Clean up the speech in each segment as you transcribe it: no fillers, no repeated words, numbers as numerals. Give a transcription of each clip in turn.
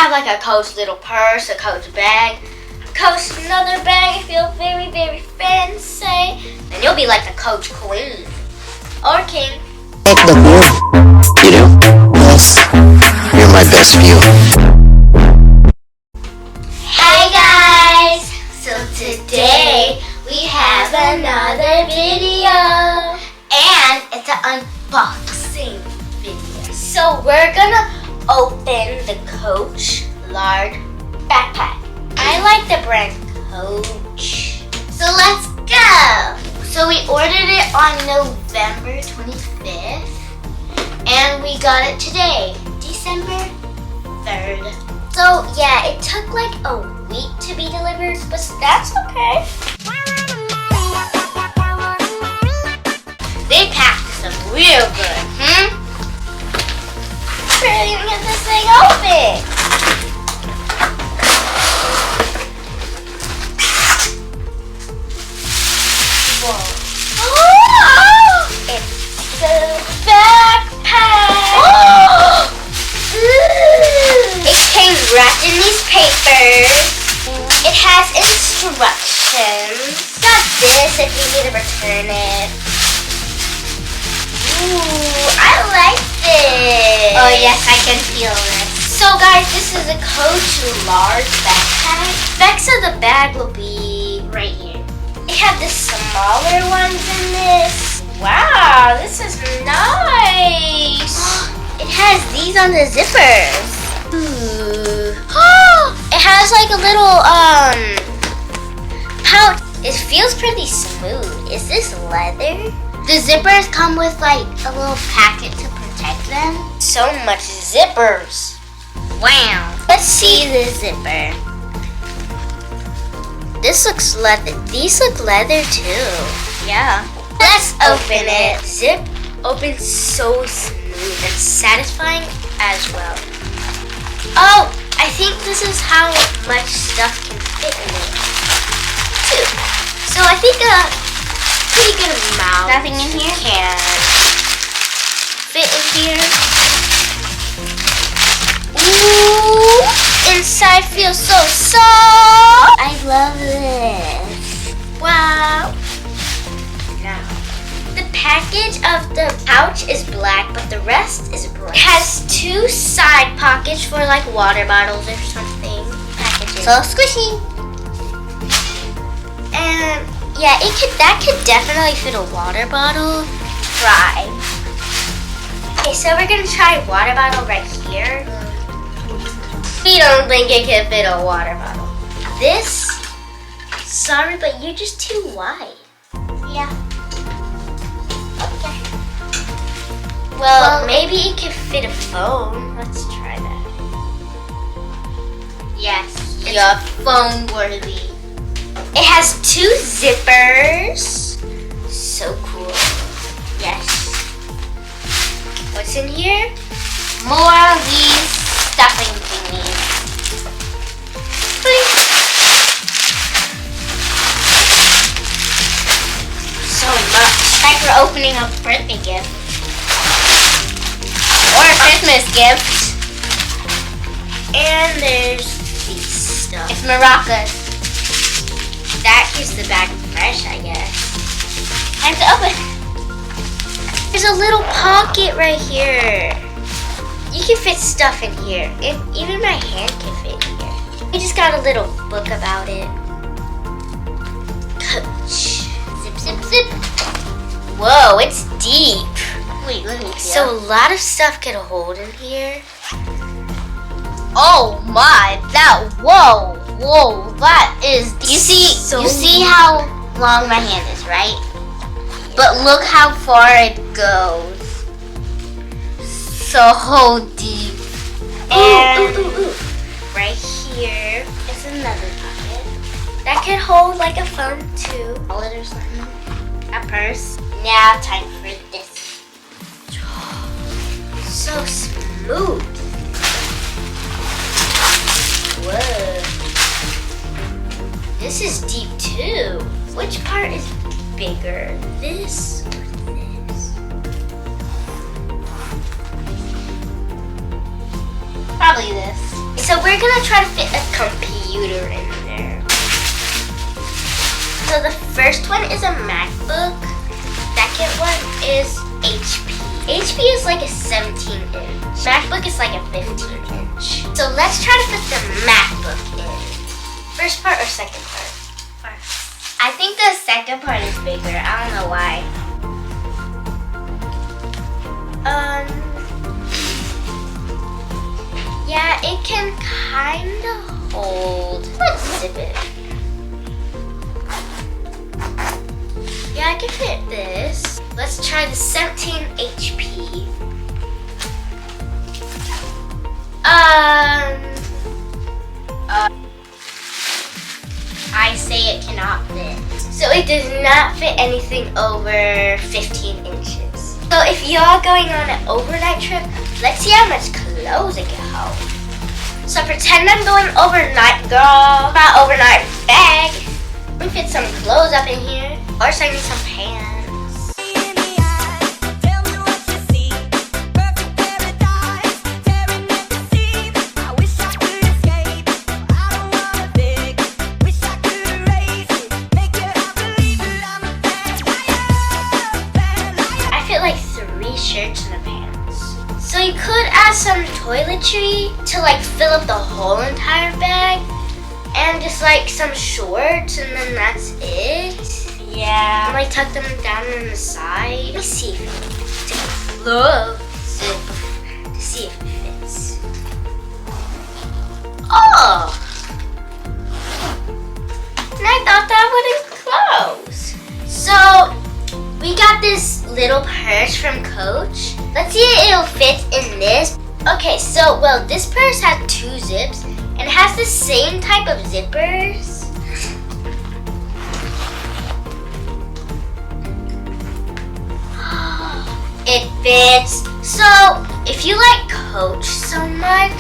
have like a Coach little purse, a Coach bag, Coach another bag if you're very, very fancy. And you'll be like the Coach queen or king. Like the view. You do? Yes. You're my best view. Hey guys! So today we have another video. And it's an unboxing video. So we're gonna open the Coach large backpack. I like the brand Coach. So let's go! So we ordered it on November 25th. And we got it today, December 3rd. So yeah, it took like a week to be delivered, but that's okay. They packed this up real good, Ready to get this thing open. Whoa. Oh, it's the backpack. Oh. It came wrapped in these papers. It has instructions. Got this if you need to return it. Ooh, I like this. Oh yes, I can feel this. So guys, this is a Coach large backpack. Specs of the bag will be right here. They have the smaller ones in this. Wow, this is nice. It has these on the zippers. Ooh. It has like a little pouch. It feels pretty smooth. Is this leather? The zippers come with like a little packet to protect them. So much zippers. Wow. Let's see the zipper. This looks leather. These look leather too. Yeah. Let's open it. Zip opens so smooth and satisfying as well. Oh, I think this is how much stuff can fit in it too. So I think a pretty good amount. Nothing in here? Can fit in here. Ooh, inside feels so soft. I love this. Wow. Now, the package of the pouch is black, but the rest is bright. It has two side pockets for like water bottles or something. Packages. So squishy. And yeah, that could definitely fit a water bottle. Try. Okay, so we're gonna try water bottle right here. We don't think it can fit a water bottle. This, sorry, but you're just too wide. Yeah. Okay. Well, maybe it could fit a phone. Let's try that. Yes. It's phone worthy. It has two zippers. So cool. Yes. What's in here? More of these stuffing thingies. So much. It's like we're opening a birthday gift. Or a Christmas gift. And there's these stuff. It's maracas. That keeps the bag fresh, I guess. Time to open. There's a little pocket right here. You can fit stuff in here. Even my hand can fit in here. We just got a little book about it. Coach. Zip, zip, zip. Whoa, it's deep. Wait, let me feel. So a lot of stuff could hold in here. Oh my, whoa, that is. You see how long my hand is, right? But look how far it goes. So deep. And right here is another pocket. That could hold like a phone too. Wallet or something. A purse. Now time for this. So smooth. Whoa. This is deep too. Which part is bigger? This or this? Probably this. So we're gonna try to fit a computer in there. So the first one is a MacBook. Second one is HP. HP is like a 17-inch. MacBook is like a 15-inch. So let's try to fit the MacBook in. First part or second part? First. I think the second part is bigger. I don't know why. Yeah, it can kind of hold. Let's zip it. Yeah, I can fit this. Let's try the 17 HP. I say it cannot fit. So it does not fit anything over 15 inches. So if y'all going on an overnight trip, let's see how much clothes it can hold. So pretend I'm going overnight, girl. My overnight bag. Let me fit some clothes up in here. Or I need some pants. Like 3 shirts and a pants. So you could add some toiletry to like fill up the whole entire bag, and just like some shorts, and then that's it. Yeah. And like tuck them down on the side. Let me see if it fits. Look. To see if it fits. Oh! And I thought that wouldn't close. So we got this little purse from Coach. Let's see if it'll fit in this. Okay, so, well, this purse has 2 zips and it has the same type of zippers. It fits. So, if you like Coach so much,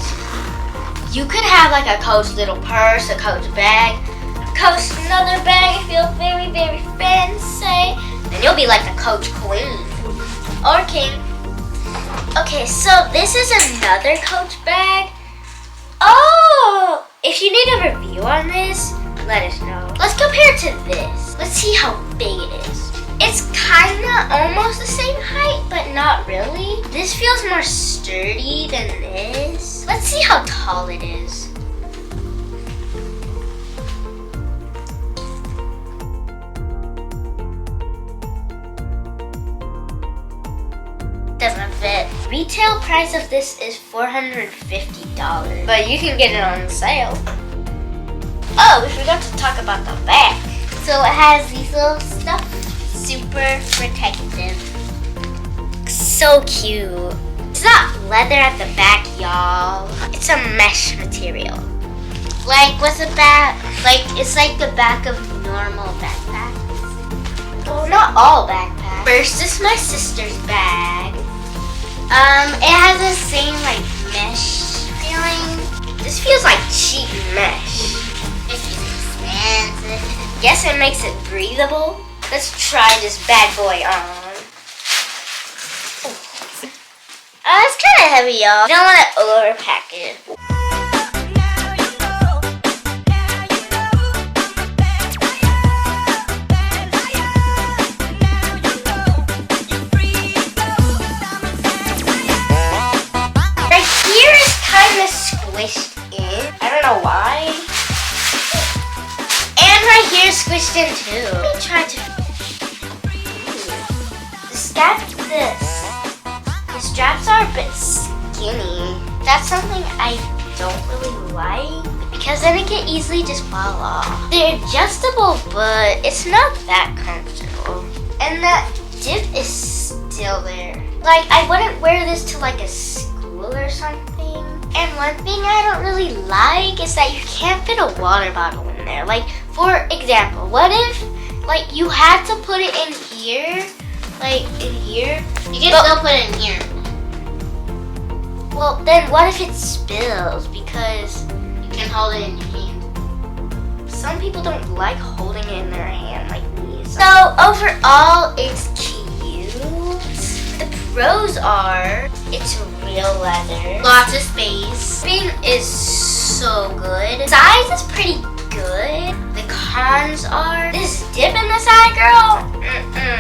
you could have like a Coach little purse, a Coach bag, a Coach another bag if you're very, very fancy. Then you'll be like the Coach queen or king. Okay, so this is another Coach bag. Oh! If you need a review on this, let us know. Let's compare it to this. Let's see how big it is. It's kinda almost the same height, but not really. This feels more sturdy than this. Let's see how tall it is. Doesn't fit. Retail price of this is $450, but you can get it on sale. Oh, we forgot to talk about the back. So it has these little stuff, super protective. So cute. It's not leather at the back, y'all. It's a mesh material. Like, what's the back? Like, it's like the back of normal backpacks. Well, not all backpacks. First, this is my sister's bag. It has the same like mesh feeling. This feels like cheap mesh. This is expensive. Guess it makes it breathable. Let's try this bad boy on. It's kind of heavy, y'all. You don't want to overpack it. Squished in. I don't know why. And right here is squished in too. Let me try to. The straps are a bit skinny. That's something I don't really like because then it can easily just fall off. They're adjustable, but it's not that comfortable. And that dip is still there. Like, I wouldn't wear this to like a school or something. And one thing I don't really like is that you can't fit a water bottle in there. Like, for example, what if, like, you had to put it in here, like, in here? You can still put it in here. Well, then what if it spills? Because you can hold it in your hand. Some people don't like holding it in their hand like me. So, overall, it's cute. The pros are, it's real leather. Lots of space. Screen is so good. Size is pretty good. The cons are this dip in the side, girl.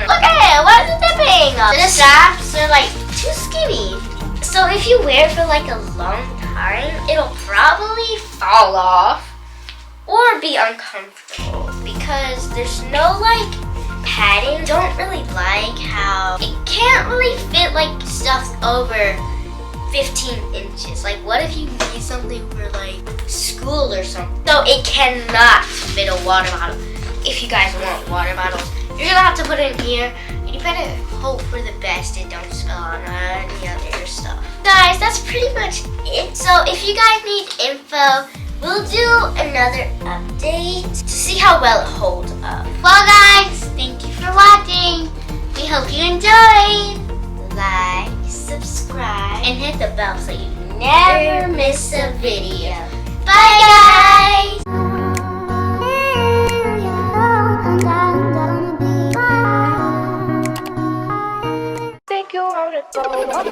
Look at it. Why is it dipping? The straps are like too skinny. So if you wear it for like a long time, it'll probably fall off or be uncomfortable because there's no like padding. Don't really like how it can't really fit like stuff over 15 inches. Like what if you need something for like school or something? So it cannot fit a water bottle. If you guys want water bottles, you're gonna have to put it in here and you better hope for the best it don't spill on any other stuff. Guys, that's pretty much it. So if you guys need info, we'll do another update to see how well it holds up. Well guys, thank you for watching. We hope you enjoyed. Like, subscribe, and hit the bell so you never miss a video. Bye guys! Think you wanna go.